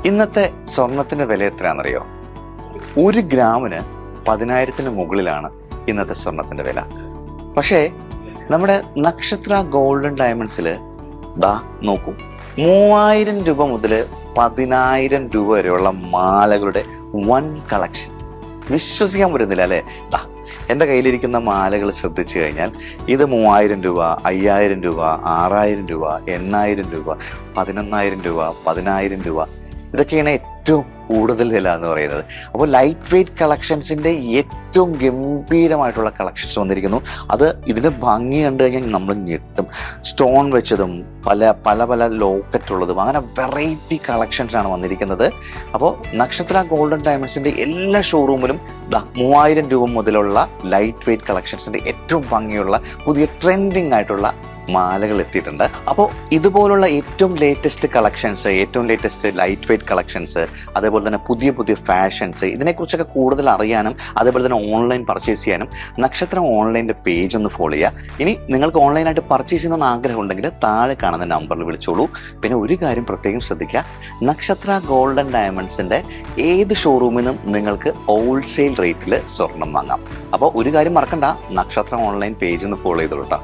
ഇന്നത്തെ സ്വർണത്തിന്റെ വില എത്രയാണെന്നറിയോ? 1 ഗ്രാമിന് 10,000-ന് മുകളിലാണ് ഇന്നത്തെ സ്വർണത്തിന്റെ വില. പക്ഷേ നമ്മുടെ നക്ഷത്ര ഗോൾഡൻ ഡയമണ്ട്സിൽ ദാ നോക്കൂ, 3,000 രൂപ മുതൽ 10,000 രൂപ വരെയുള്ള മാലകളുടെ വൻ കളക്ഷൻ. വിശ്വസിക്കാൻ പറ്റുന്നില്ല അല്ലേ? ദാ എൻ്റെ കയ്യിലിരിക്കുന്ന മാലകൾ ശ്രദ്ധിച്ചു കഴിഞ്ഞാൽ ഇത് 3,000 രൂപ, 5,000 രൂപ, 6,000 രൂപ, 8,000 രൂപ, 11,000 രൂപ, 10,000 രൂപ, ഇതൊക്കെയാണ് ഏറ്റവും കൂടുതൽ വില എന്ന് പറയുന്നത്. അപ്പോൾ ലൈറ്റ് വെയ്റ്റ് കളക്ഷൻസിന്റെ ഏറ്റവും ഗംഭീരമായിട്ടുള്ള കളക്ഷൻസ് വന്നിരിക്കുന്നു. അത് ഇതിന്റെ ഭംഗി കണ്ടു കഴിഞ്ഞാൽ നമ്മൾ ഞെട്ടും. സ്റ്റോൺ വെച്ചതും പല പല ലോക്കറ്റ് ഉള്ളതും അങ്ങനെ വെറൈറ്റി കളക്ഷൻസ് ആണ് വന്നിരിക്കുന്നത്. അപ്പോൾ നക്ഷത്ര ഗോൾഡൻ ഡയമണ്ട്സിന്റെ എല്ലാ ഷോറൂമിലും 3,000 രൂപ മുതലുള്ള ലൈറ്റ് വെയ്റ്റ് കളക്ഷൻസിന്റെ ഏറ്റവും ഭംഗിയുള്ള പുതിയ ട്രെൻഡിങ് ആയിട്ടുള്ള മാലകൾ എത്തിയിട്ടുണ്ട്. അപ്പോൾ ഇതുപോലുള്ള ഏറ്റവും ലേറ്റസ്റ്റ് കളക്ഷൻസ്, ഏറ്റവും ലേറ്റസ്റ്റ് ലൈറ്റ് വെയ്റ്റ് കളക്ഷൻസ്, അതേപോലെ തന്നെ പുതിയ പുതിയ ഫാഷൻസ്, ഇതിനെക്കുറിച്ചൊക്കെ കൂടുതൽ അറിയാനും അതേപോലെ തന്നെ ഓൺലൈൻ പർച്ചേസ് ചെയ്യാനും നക്ഷത്ര ഓൺലൈൻ്റെ പേജ് ഒന്ന് ഫോളോ ചെയ്യുക. ഇനി നിങ്ങൾക്ക് ഓൺലൈനായിട്ട് പർച്ചേസ് ചെയ്യുന്ന ആഗ്രഹം ഉണ്ടെങ്കിൽ താഴെ കാണുന്ന നമ്പറിൽ വിളിച്ചോളൂ. പിന്നെ ഒരു കാര്യം പ്രത്യേകം ശ്രദ്ധിക്കുക, നക്ഷത്ര ഗോൾഡൻ ഡയമണ്ട്സിൻ്റെ ഏത് ഷോറൂമിൽ നിന്നും നിങ്ങൾക്ക് ഹോൾസെയിൽ റേറ്റിൽ സ്വർണം വാങ്ങാം. അപ്പോൾ ഒരു കാര്യം മറക്കണ്ട, നക്ഷത്ര ഓൺലൈൻ പേജ് ഒന്ന് ഫോളോ ചെയ്തോളൂ കേട്ടോ.